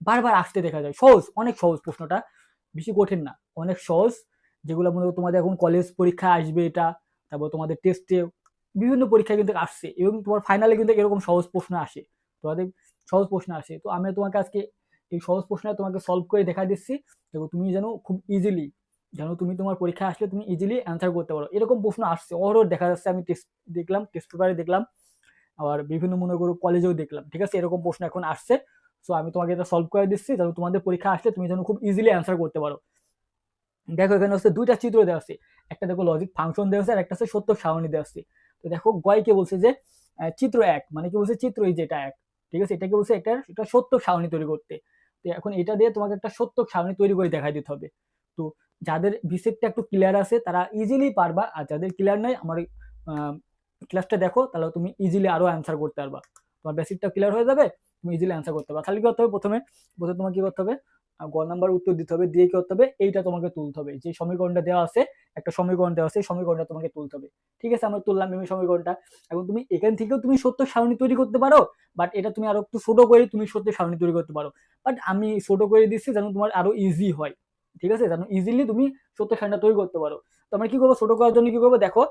বারবার আসতে দেখা যায়। সহজ, অনেক সহজ প্রশ্নটা, বেশি কঠিন না, অনেক সহজ। যেগুলো মনে করো তোমাদের এখন কলেজ পরীক্ষা আসবে এটা, তারপর তোমাদের টেস্টে, বিভিন্ন পরীক্ষায় কিন্তু আসছে, এবং তোমার ফাইনালে কিন্তু এরকম সহজ প্রশ্ন আসে, তোমাদের সহজ প্রশ্ন আসে। তো আমি তোমাকে আজকে এই সহজ প্রশ্নটা তোমাকে সলভ করে দেখা দিচ্ছি। দেখো তুমি যেন খুব ইজিলি, যেন তুমি তোমার পরীক্ষা আসলে তুমি ইজিলি অ্যান্সার করতে পারো, এরকম প্রশ্ন আসছে অহরহ দেখা যাচ্ছে। আমি টেস্ট দেখলাম, টেস্ট পেপারে দেখলাম, আবার বিভিন্ন মনে করো কলেজেও দেখলাম, ঠিক আছে, এরকম প্রশ্ন এখন আসছে। সো আমি তোমাকে এটা সলভ করে দিচ্ছি, যেন তোমাদের পরীক্ষা আসলে তুমি যেন খুব ইজিলি অ্যান্সার করতে পারো। দেখো এখানে হচ্ছে দুইটা চিত্র দেওয়া আছে, একটা দেখো লজিক ফাংশন দেওয়া আছে, আর একটা হচ্ছে সত্য সারণী দেওয়া আছে। তো দেখো গয়কে বলছে যে চিত্র এক, মানে কি বলছে, চিত্র এই যেটা এক, ঠিক আছে, এটাকে বলছে একটা সত্য সারণী তৈরি করতে। তো এখন এটা দিয়ে তোমাকে একটা সত্য সারণী তৈরি করে দেখাই দিতে হবে। তো যাদের বেসিকটা একটু ক্লিয়ার আছে তারা ইজিলি পারবা, আর যাদের ক্লিয়ার নাই আমার ক্লাসটা দেখো, তাহলে তুমি ইজিলি আরো অ্যান্সার করতে পারবা। তোমার বেসিকটা ক্লিয়ার হয়ে যাবে, তুমি ইজিলি অ্যান্সার করতে পারবা। খালি কি করতে হবে, প্রথমে প্রথমে তোমাকে কি করতে হবে, গ নাম্বার উত্তর দিতে হবে, দিয়ে কি করতে হবে, এইটা তোমাকে তুলতে হবে, যে সমীকরণটা দেওয়া আছে, একটা সমীকরণ দেওয়া আছে, সমীকরণটা তোমাকে তুলতে হবে। ঠিক আছে, আমরা তুললাম এই সমীকরণটা। এখন তুমি এখান থেকেও তুমি সত্য সারণী তৈরি করতে পারো, বাট এটা তুমি আরো একটু ছোট করে তুমি সত্য সারণী তৈরি করতে পারো। বাট আমি ছোট করে দিচ্ছি যেন তোমার আরো ইজি হয়, ঠিক আছে, যেন ইজিলি তুমি সত্য সারণীটা তৈরি করতে পারো। তো আমরা কি করবো, ছোট করার জন্য কি করবো, দেখো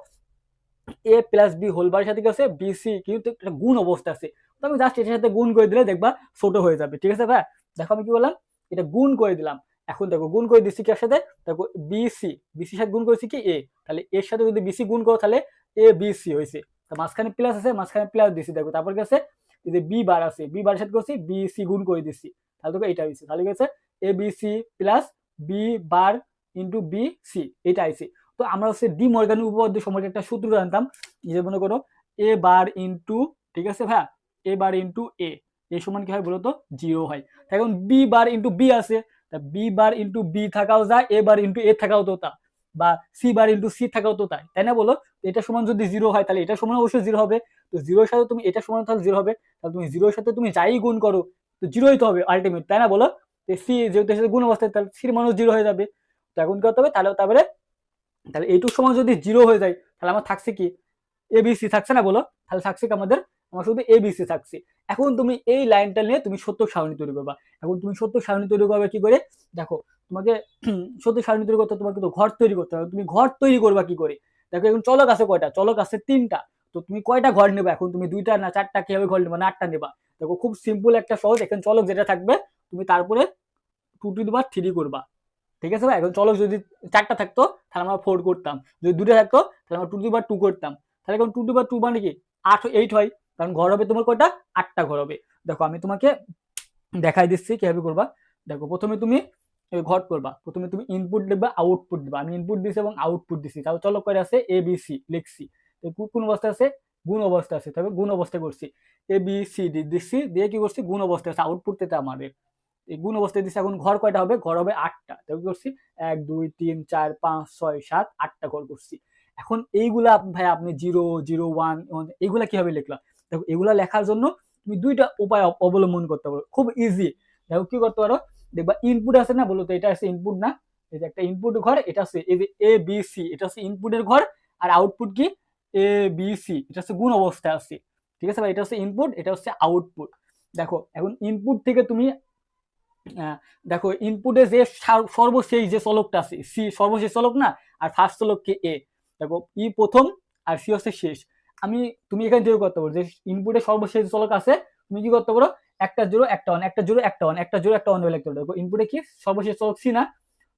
এ প্লাস বি হোল বারের সাথে কি আছে, বিসি কিন্তু একটা গুণ অবস্থা আছে। তো আমি জাস্ট এটার সাথে গুণ করে দিলে দেখবা ছোট হয়ে যাবে, ঠিক আছে ভাই। দেখো আমি কি বললাম, এটা গুণ করে দিলাম। এখন দেখো গুণ করে দিচ্ছি কি সাথে, দেখো বিসি, বিসির সাথে গুণ করেছি কি এ, তাহলে এর সাথে যদি বিসি গুণ করো তাহলে এ বিসি হয়েছে। মাঝখানে প্লাস আছে, মাঝখানে প্লাস দিছি, দেখো তারপর কি আছে, এই যে বি বার আছে, বি বারের সাথে করছি বিসি গুণ করে দিচ্ছি, তাহলে দেখো এটা হয়েছে, তাহলে কি আছে A BC plus B bar into B C, এটা আইছে। তো আমরা হচ্ছে ডি মর্গান উপপাদ্য সম্পর্কে একটা সূত্র জানতাম, যে মনে করো এ বার ইন্টু, ঠিক আছে ভাই, এ বার ইন্টু এ, এ সমান কি হয় বলতো, 0 হয়। এখন বি বার ইন্টু বি আছে, তা বি বার ইন্টু বি থাকাও যায়, এ বার ইন্টু এ থাকাও তো তা, বা সি বার ইন্টু সি থাকাও তো তাই, তাই না বলো। এটা সমান যদি 0 হয় তাহলে এটা সমান অবশ্যই 0 হবে। তো 0 এর সাথে তুমি এটা সমান তাহলে 0 হবে, তাহলে তুমি 0 এর সাথে তুমি যাই গুণ করো তো 0 তো হবে আলটিমেট, তাই না বলো। তো সি যেহেতু সাথে গুণ অবস্থায়, তাহলে সির মানও 0 হয়ে যাবে। তো এখন কি করতে হবে, তাহলে তাহলে এইটুক সময় যদি 0 হয়ে যায় তাহলে আমার থাকছে কি, এবিসি থাকছে না বলো, তাহলে থাকছে কি আমাদের, আমার শুধু এবিসি থাকছে। এখন তুমি এই লাইনটা নিয়ে তুমি সত্য সারণী তৈরি করবা। এখন তুমি সত্য সারণী তৈরি করবে কি করে, দেখো তোমাকে সত্য সারণী তৈরি করতে তোমাকে তো ঘর তৈরি করতে হবে, তুমি ঘর তৈরি করবা কি করে। দেখো এখন চলক আছে কয়টা, চলক আছে 3টা। তো তুমি কয়টা ঘর নেবা, এখন তুমি 2টা না 4টা কিভাবে ঘর নেবা, না 8টা নেবা। দেখো খুব সিম্পল একটা সহজ, এখানে চলক যেটা থাকবে তুমি তারপরে 2 টু দি পাওয়ার 3 করবা, ঠিক আছে ভাই। এখন চলো যদি 4টা থাকতো তাহলে আমরা 4 করতাম, যদি 2টা থাকতো তাহলে আমরা 2 টু দি পাওয়ার 2 করতাম। তাহলে এখন 2 টু দি পাওয়ার 2 মানে কি 8 হয়, কারণ ঘর হবে তোমার কয়টা, 8টা ঘর হবে। দেখো আমি তোমাকে দেখাই দিচ্ছি কিভাবে করবা। দেখো প্রথমে তুমি ঘর করবা, প্রথমে তুমি ইনপুট লিখবা, আউটপুট দিবা। আমি ইনপুট দিছি এবং আউটপুট দিছি, তাহলে চলো করে আছে এ বি সি লিখছি। কোন অবস্থা আছে, গুণ অবস্থা আছে, তবে গুণ অবস্থা করছি, এ বি সি ডি দিচ্ছি, দিয়ে কি করছি, গুণ অবস্থা আছে, আউটপুট দিতে আমাদের এই গুণ অবস্থায় দিচ্ছে। এখন ঘর কয়টা হবে, ঘর হবে 8টা, তবে কি করছি 1 2 3 4 5 6 7 8টা ঘর করছি। এখন এইগুলা ভাই আপনি 0 0 1 এইগুলা কিভাবে লিখলাম, দেখো এগুলা লেখার জন্য তুমি দুইটা উপায় অবলম্বন করতে পারো, খুব ইজি। দেখো কি করতে পারো, দেখবা ইনপুট আছে না, বলো তো এটা আছে ইনপুট না, এই যে একটা ইনপুট ঘর, এটা আছে এই যে এ বি সি, এটা হচ্ছে ইনপুটের ঘর, আর আউটপুট কি এ বি সি, এটা হচ্ছে গুণ অবস্থায় আছে, ঠিক আছে ভাই, এটা হচ্ছে ইনপুট, এটা হচ্ছে আউটপুট। দেখো এখন ইনপুট থেকে তুমি দেখো ইনপুটে যে সর্বশেষ যে চলকটা আছে সি, সর্বশেষ চলক না, আর ফার্স্ট চলক কে এ। দেখো ই প্রথম আর সি হচ্ছে শেষ। আমি তুমি এখানে যেটা করতে পারো, যে ইনপুটে সর্বশেষ চলক আছে, তুমি কি করতে পারো, একটা জিরো একটা ওয়ান, একটা জিরো একটা ওয়ান, একটা জিরো একটা ওয়ান লিখতে পারো। দেখো ইনপুটে কি সর্বশেষ চলক সি না,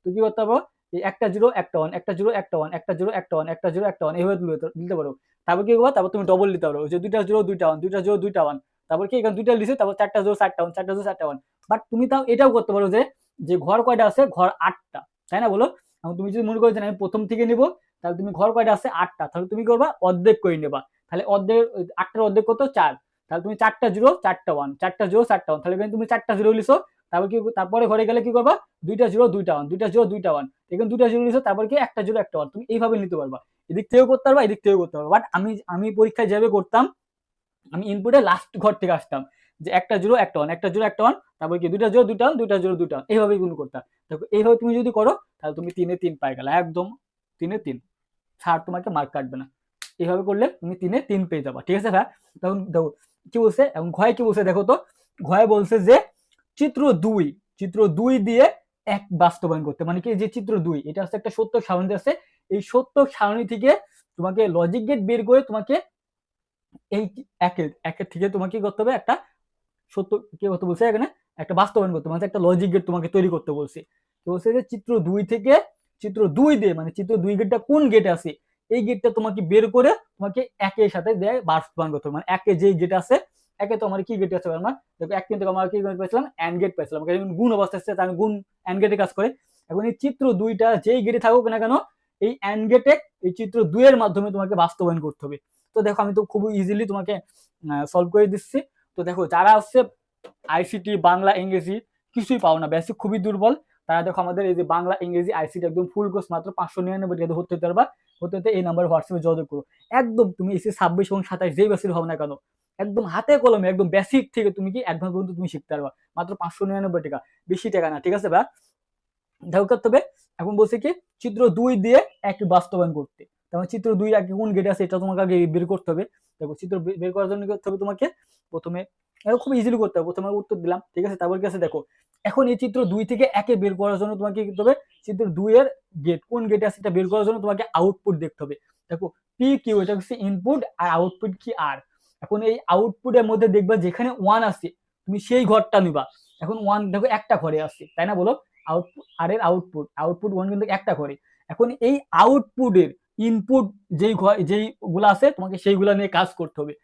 তো কি করতে পারো, এই একটা জিরো একটা ওয়ান, একটা জিরো একটা ওয়ান, একটা জিরো একটা ওয়ান, একটা জিরো একটা ওয়ান, এইভাবে দিতে পারো। তারপর কি করবো, তারপর তুমি ডবল দিতে পারো, যে দুইটা জিরো দুইটা ওয়ান, দুইটা জিরো দুইটা ওয়ান, তারপর কি এখানে দুইটা লিখে, তারপর 4টা জিরো 4টা ওয়ান, 4টা জিরো 4টা ওয়ান। বাট তুমি তাও এটাও করতে পারো যে, যে ঘর কয়টা আছে, ঘর 8টা, তাই না বলো। এখন তুমি যদি মনে করো যে আমি প্রথম থেকে নিবো, তাহলে তুমি ঘর কয়টা আছে 8টা, তাহলে তুমি করবা অর্ধেক করে নেবা। তাহলে অর্ধেক 8টার অর্ধেক কত 4, তাহলে তুমি 4টা জিরো 4টা ওয়ান, 4টা জিরো 4টা ওয়ান, তাহলে তুমি 4টা জিরো লিখো। তারপর কি, তারপরে ঘরে গেলে কি করবা, দুইটা জিরো দুইটা ওয়ান, দুইটা জিরো দুইটা ওয়ান, এখানে দুইটা জিরো লিখো, তারপর কি একটা জিরো একটা ওয়ান, তুমি এইভাবে নিতে পারবা। এদিক থেকেও করতে পারবা, এদিক থেকেও করতে পারবা। বাট আমি পরীক্ষায় যেভাবে করতাম, আমি ইনপুটে লাস্ট ঘর থেকে আসতাম, যে একটা জিরো একটা ওয়ান, একটা জিরো একটা ওয়ান, তারপর কি দুইটা জিরো দুইটা ওয়ান, দুইটা জিরো দুইটা ওয়ান, এইভাবেই গুণ করতাম। দেখো এইভাবে তুমি যদি করো তাহলে তুমি 3-এ 3 পাই গেলে, একদম 3-এ 3, স্যার তোমাকে মার্ক কাটবে না। এইভাবে করলে তুমি 3-এ 3 পেয়ে যাবা, ঠিক আছে ভাই। তখন দেখো কি বলছে, এখন ঘয়ে কি বলছে দেখো তো, ঘয়ে বলছে যে চিত্র দুই দিয়ে এক বাস্তবায়ন করতে, মানে কি যে চিত্র দুই এটা হচ্ছে একটা সত্য সারণী আছে, এই সত্য সারণী থেকে তোমাকে লজিক গেট বের করে তোমাকে এই একের থেকে তোমাকে কি করতে হবে, একটা সত্য কি করতে বলছে এখানে, একটা বাস্তবায়ন করতে, মানে একটা লজিক গেট তোমাকে তৈরি করতে বলছে। তো বলছে যে চিত্র দুই দিয়ে, মানে চিত্র দুই গেটটা কোন গেটে আছে এই গেটটা তোমাকে বের করে তোমাকে একের সাথে দেয় বাস্তবায়ন করতে হবে। মানে একে যে গেট আছে, একে তো আমার কি গেট আছে আমার, দেখো এক কিন্তু আমরা কি পেয়েছিলাম, অ্যান্ড গেট পেয়েছিলাম, গুণ অবস্থা আছে তার গুণ অ্যান্ড গেটে কাজ করে। এখন এই চিত্র দুইটা যেই গেটে থাকুক না কেন, এই অ্যান্ড গেটে এই চিত্র দুইয়ের মাধ্যমে তোমাকে বাস্তবায়ন করতে হবে। তো দেখো আমি তো খুব ইজিলি তোমাকে সলভ করে দিচ্ছি। তো দেখো যারা হচ্ছে আইসিটি বাংলা ইংরেজি কিছুই পাও না, বেসিক খুবই দুর্বল, তারা দেখো আমাদের এই যে বাংলা ইংরেজি আইসিটি একদম ফুল কোর্স মাত্র 599 টাকা হতে পারবা, হতে এই নাম্বার হোয়াটসঅ্যাপে যোগাযোগ করো। একদম তুমি এসে 26 এবং 27 যেই ব্যাচের হবে না কেন, একদম হাতে কলমে একদম বেসিক থেকে তুমি কি অ্যাডভান্স পর্যন্ত তুমি শিখতে পারবা মাত্র 599 টাকা, বেশি টাকা না, ঠিক আছে ভাই। দেখো করতে হবে, এখন বলছে কি চিত্র দুই দিয়ে এক বাস্তবায়ন করতে, তাহলে চিত্র দুই আগে কোন গেটে আছে এটা তোমাকে আগে বের করতে হবে। দেখো চিত্র বের করার জন্য কি করতে হবে তোমাকে, প্রথমে খুব ইজিলি করতে হবে, প্রথমে উত্তর দিলাম, ঠিক আছে। তারপর কি আছে দেখো, এখন এই চিত্র দুই থেকে একে বের করার জন্য তোমাকে কি করতে হবে, চিত্র দুই এর গেট কোন গেটে আছে এটা বের করার জন্য তোমাকে আউটপুট দেখতে হবে। দেখো পি কিউ এটা হচ্ছে ইনপুট আর আউটপুট কি আর, এখন এই আউটপুটের মধ্যে দেখবা যেখানে ওয়ান আছে তুমি সেই ঘরটা নিবা। এখন ওয়ান দেখো একটা ঘরে আছে তাই না, বলো আউটপুট আর এর আউটপুট ওয়ান কিন্তু একটা করে। এখন এই আউটপুটের ইনপুট যেইগুলো আছে তোমাকে সেইগুলো নিয়ে কাজ করতে হবে।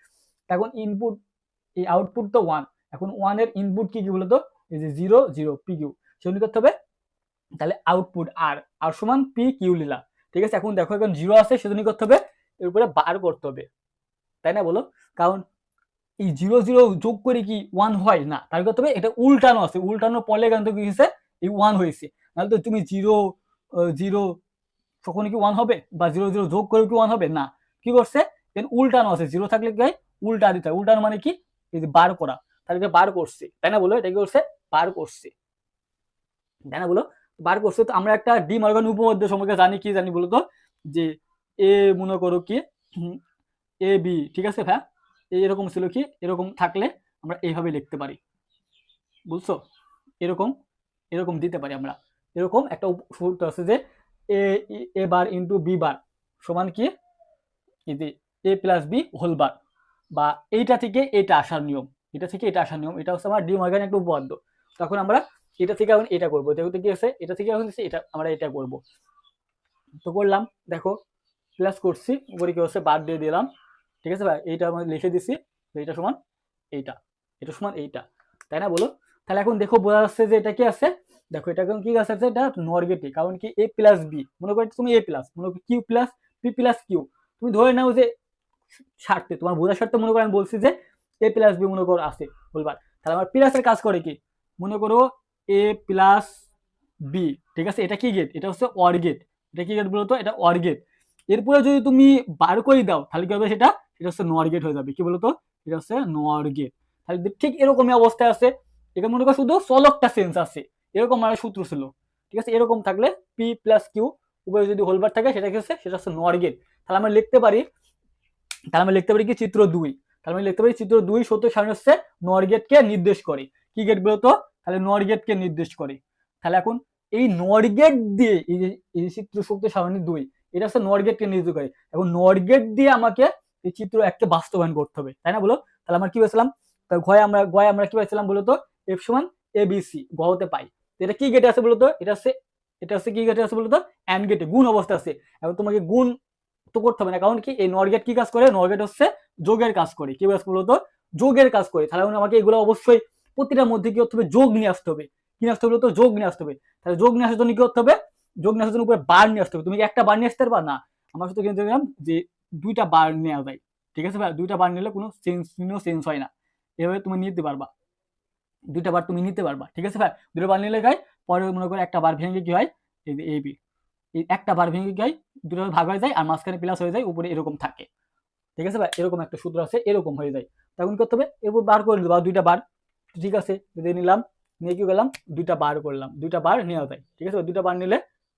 এখন ইনপুট এই আউটপুট তো ওয়ান, এখন ওয়ান এর ইনপুট কি কি বলতো, এই যে 0 0 পি কিউ, সেগুলো করতে হবে। তাহলে আউটপুট আর সমান পি কিউ লিলা, ঠিক আছে। এখন দেখো এখন 0 আছে সেজন্য করতে হবে এর উপরে বার করতে হবে, তাই না বলো, কারণ এই 0 0 যোগ করে কি 1 হয় না, তার করতে হবে এটা উল্টানো আছে, উল্টানোর পরে কিন্তু কি হয়েছে এই 1 হয়েছে, নাহলে তো তুমি 0 0 কখনো কি 1 হবে, বা 0 0 যোগ করে কি 1 হবে না, কি করছে এর উল্টানো আছে, 0 থাকলে কি উল্টা দিতে হয়, উল্টানো মানে কি এই যে বার করা, তাহলে বার করছে তাই না বলো, এটা কি করছে বার করছে, তাই না বলো বার করছে। তো আমরা একটা ডি মর্গান উপপাদ্য সম্পর্কে জানি, কি জানি বলো তো, যে এ মনে করো কি এ বি, ঠিক আছে ভাই, এরকম ছিল কি, এরকম থাকলে আমরা এইভাবে লিখতে পারি, বুঝছো, এরকম এরকম দিতে পারি আমরা, এরকম একটা সূত্র আছে যে এ এ বার ইন্টু বি বার সমান কি এই যে এ প্লাস বি হোল বার, বা এইটা থেকে এটা আসার নিয়ম, এটা থেকে এটা আসার নিয়ম, এটা হচ্ছে আমার ডি মর্গান একটা উপপাদ্য। তখন আমরা এটা থেকে এখন এটা করবো, যেহেতু কি আছে এটা থেকে এখন এটা আমরা এটা করব, তো করলাম দেখো প্লাস করছি, উপরে কি হচ্ছে বার দিয়ে দিলাম, ঠিক আছে ভাই, এইটা আমি লিখে দিছি, এইটা সমান এইটা, এটা সমান এইটা, তাই না বলো। তাহলে এখন দেখো বোঝা যাচ্ছে যে এটা কি আছে, দেখো এটা এখন কি আছে, এটা নরগেটিভ, কারণ কি এ প্লাস বি মনে করো তুমি এ প্লাস মনে করো Q plus P plus Q, তুমি ধরে নাও যে স্বার্থে তোমার বোঝার স্বার্থে মনে করো আমি বলছি যে এ প্লাস বি মনে করো আছে বলবার, তাহলে আমার প্লাসের কাজ করে কি, মনে করো এ প্লাস বি, ঠিক আছে, এটা কি গেট, এটা হচ্ছে অর গেট, এটা কি গেট বলতো, এটা অর গেট। এরপরে যদি তুমি বার করে দাও তাহলে কি হবে, সেটা এটা হচ্ছে নর গেট হয়ে যাবে, কি বলতো এটা হচ্ছে নর গেট। তাহলে ঠিক এরকমই অবস্থায় আছে, এটা মনে করো শুধু চলকটা চেঞ্জ আছে, এরকম মানে সূত্র ছিল, ঠিক আছে, এরকম থাকলে পি প্লাস কিউ উপরে যদি হোলবার থাকে সেটা কি হচ্ছে, সেটা হচ্ছে নর গেট। তাহলে আমরা লিখতে পারি, কি চিত্র দুই, তাহলে আমি লিখতে পারি চিত্র দুই সত্য সারণী হচ্ছে নর গেটকে নির্দেশ করে, কি গেট বলতো, তাহলে নর গেটকে নির্দেশ করে। তাহলে এখন এই নর গেট দিয়ে এই যে চিত্র সত্য সারণী দুই, এটা হচ্ছে নর গেটকে নির্দেশ করে, এখন নর গেট দিয়ে আমাকে এই চিত্র এককে বাস্তবায়ন করতে হবে, তাই না বলো। তাহলে আমরা কি পেয়েছিলাম, গয় আমরা কি পেয়েছিলাম বলতো, এফ সমান এ বি সি গতে পাই, এটা কি গেটে আছে বলতো, এটা হচ্ছে কি গেটে আছে বলতো, এন্ড গেটে গুণ অবস্থা আছে। এখন তোমাকে গুণ তো করতে হবে না, কারণ কি এই নর গেট কি কাজ করে, নর গেট হচ্ছে যোগের কাজ করে, কি কাজ বলতো যোগের কাজ করে, তাহলে আমাকে এগুলো অবশ্যই প্রতিটার মধ্যে কি করতে হবে, যোগ নিয়ে আসতে হবে, কি নিয়ে আসতে হবে বলতো, যোগ নিয়ে আসতে হবে। তাহলে যোগ নিয়ে আসার জন্য কি করতে হবে, যোগ নিয়ে আসার জন্য উপরে বার নিয়ে আসতে হবে, তুমি একটা বার নিয়ে আসতে পারবা না, আমার সাথে কিন্তু দেখলাম যে দুইটা বার নেওয়া যায়, ঠিক আছে ভাই, দুইটা বার নিলে কোনো চেঞ্জ হয় না, এভাবে তুমি নিতে পারবা, দুইটা বার তুমি নিতে পারবা, ঠিক আছে ভাই, দুটো বার নিলে গাই পরে মনে করে একটা বার ভেঙে কি হয় এই যে এ বি, এই একটা বার ভেঙে গাই দুটো ভাগ হয়ে যায় আর মাঝখানে প্লাস হয়ে যায়, উপরে এরকম থাকে, ঠিক আছে ভাই, এরকম একটা সূত্র আছে, এরকম হয়ে যায়। তখন করতে হবে এরপর বার করে দেবো দুইটা বার, ঠিক আছে, যদি নিলাম নিয়ে কি করলাম দুইটা বার করলাম, দুইটা বার নেওয়া যায়, ঠিক আছে, দুইটা বার নিলে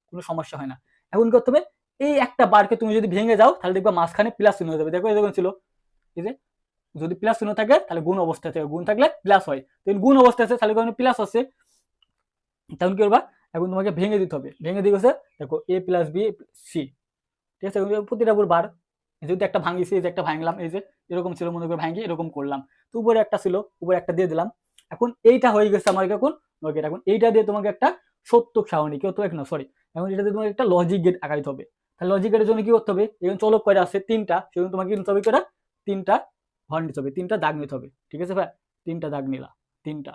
কোনো সমস্যা হয় না। এখন করতে হবে এই একটা বারকে তুমি যদি ভেঙে যাও তাহলে দেখবা মাঝখানে প্লাস চিহ্ন হয়ে যাবে, দেখো এরকম ছিল এই যে যদি প্লাস চিহ্ন থাকে তাহলে গুণ অবস্থায় থাকে, গুণ থাকলে প্লাস হয়। তখন গুণ অবস্থায় আছে তাহলে কারণে প্লাস আছে, তখন কি করবা, এখন তোমাকে ভেঙে দিতে হবে। ভেঙে দিয়ে গেছে দেখো এ প্লাস বি সি, ঠিক আছে, প্রতিটা উপর বার, যদি একটা ভাঙিছি, এই যে একটা ভাঙলাম, এই যে এরকম ছিল মনে করে ভাঙি এরকম করলাম, তো উপরে একটা ছিল, উপরে একটা দিয়ে দিলাম। এখন এইটা হয়ে গেছে আমার এখন লজিক। এখন এইটা দিয়ে তোমাকে একটা সত্যক সারণী কি হতে হবে না, সরি, এখন এটা দিয়ে তোমাকে একটা লজিক গেট আঁকাইতে হবে। তাহলে লজিক গেটের জন্য কি করতে হবে, এখন চলক কয়টা আছে তিনটা, সেজন্য তোমাকে কি নিতে হবে, করে তিনটা ঘর নিতে হবে, তিনটা দাগ নিতে হবে, ঠিক আছে ভাই, তিনটা দাগ নিলা, তিনটা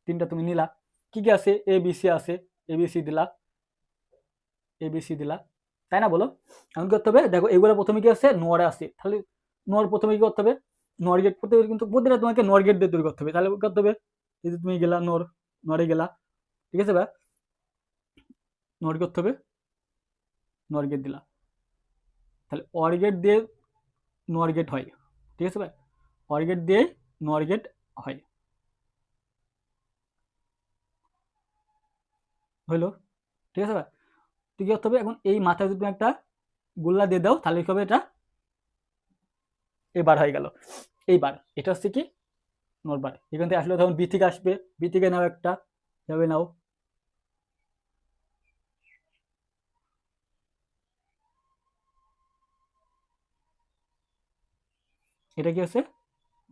তিনটা তুমি নিলা। কি কি আছে, এ বি সি আছে, এবিসি দিলা, এবিসি দিলা, তাই না বলো। এখন কি করতে হবে, দেখো এগুলো প্রথমে কি আছে, নোয়ারে আছে, তাহলে নোয়ার প্রথমে কি করতে হবে, নোয়ার গেট করতে হবে, কিন্তু প্রতিটা তোমাকে নোয়ার গেট দিয়ে তৈরি করতে হবে। তাহলে কি করতে হবে, এই যে তুমি গেলা নোর, নোয়ারে গেলা, ঠিক আছে ভাই, নোয়ার করতে হবে, নোয়ার গেট দিলা, তাহলে অর গেট দিয়ে নোয়ার গেট হয়, ঠিক আছে ভাই, অর গেট দিয়ে নোয়ার গেট হয়, হইলো, ঠিক আছে ভাই। তো কি করতে হবে, এখন এই মাথায় যদি তুমি একটা গোল্লা দিয়ে দাও তাহলে কি হবে, এটা এবার হয়ে গেল। এইবার এটা হচ্ছে কি নরবার, এখান থেকে আসলে তখন বি থেকে আসবে, বি থেকে নাও একটা, যাবে নাও, এটা কি আছে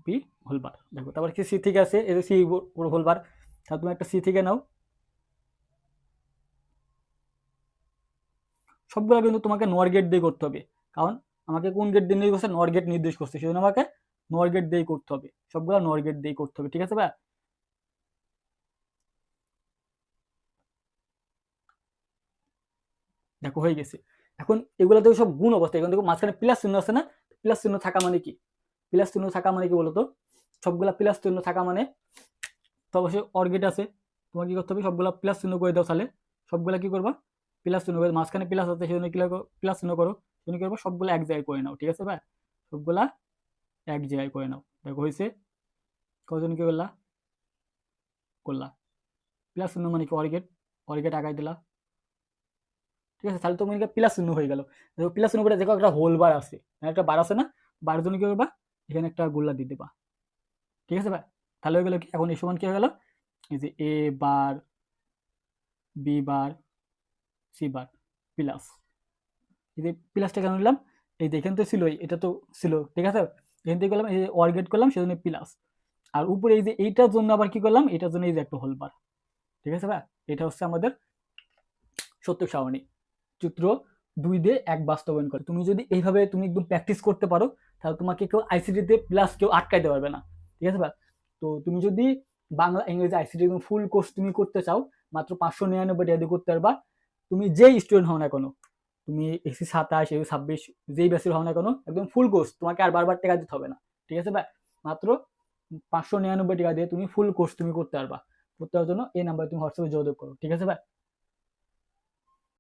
বি হোলবার, দেখো তারপর কি সি থেকে আছে, এই যে সি হোলবার, তাহলে তুমি একটা সি থেকে নাও, সবগুলো কিন্তু তোমাকে নর গেট দিয়ে করতে হবে, কারণ আমাকে কোন গেট দিয়ে নির্দেশ করছে, নর গেট নির্দেশ করছে, সেজন্য আমাকে নর গেট দিয়ে করতে হবে, সবগুলো নর গেট দিয়ে করতে হবে, ঠিক আছে ভাই। দেখো হয়ে গেছে। এখন এগুলো তো সব গুণ অবস্থা, এখন দেখো মাঝখানে প্লাস চিহ্ন আছে না, প্লাস চিহ্ন থাকা মানে কি, প্লাস চিহ্ন থাকা মানে কি বলতো, সবগুলা প্লাস চিহ্ন থাকা মানে তো অবশ্যই অর গেট আছে, তোমার কি করতে হবে, সবগুলা প্লাস চিহ্ন করে দাও, তাহলে সবগুলা কি করবা, প্লাস চিহ্ন করে, মাঝখানে প্লাস আছে সেজন্য কি প্লাস চিহ্ন করো, সেজন্য কি করবো, সবগুলা এক জায়গায় করে নাও, ঠিক আছে ভাই, সবগুলা এক জায়গায় করে নাও, দেখো হয়েছে, কজন কি করলা, করলা, প্লাস চিহ্ন মানে কি অর গেট আগাই দিলা, ঠিক আছে, তাহলে তোমার প্লাস চিহ্ন হয়ে গেল। দেখো প্লাস চিহ্ন করে দেখো একটা হোল বার আছে, একটা বার আছে না, বারের জন্য কি করবা, এখানে একটা গোল্লা দিয়ে দেবা, ঠিক আছে ভাই। তাহলে হয়ে গেল কি, এখন এই সমান কি হয়ে গেল, এই যে A bar, B bar, C bar, plus, এই যে প্লাসটা কেন নিলাম, এই যে এখানে তো ছিল, এটা তো ছিল, ঠিক আছে, এখান থেকে করলাম এই যে অর গেট করলাম সেজন্য প্লাস, আর উপরে এই যে এইটার জন্য আবার কি করলাম, এটার জন্য এই যে একটা হোল বার, ঠিক আছে ভাই। এটা হচ্ছে আমাদের সত্য সারণী, চিত্র 2 দিয়ে 1 বাস্তবায়ন করে। তুমি যদি এইভাবে তুমি একদম প্র্যাকটিস করতে পারো, তাহলে তোমাকে কেউ আইসিটিতে প্লাস কেউ আটকাইতে পারবে না, ঠিক আছে ভাই। তো তুমি যদি বাংলা ইংরেজি আইসিটি ফুল কোর্স তুমি করতে চাও, মাত্র 599 টাকা দিয়ে করতে পারবা। তুমি যেই স্টুডেন্ট হও না কেন, তুমি এসি 27, এসি 26, যেই ব্যাচের হও না কেন, একদম ফুল কোর্স, তোমাকে আর বারবার টাকা দিতে হবে না, ঠিক আছে ভাই। মাত্র 599 টাকা দিয়ে তুমি ফুল কোর্স তুমি করতে পারবা। করতে পারার জন্য এই নাম্বারে তুমি হোয়াটসঅ্যাপে যোগাযোগ করো, ঠিক আছে ভাই।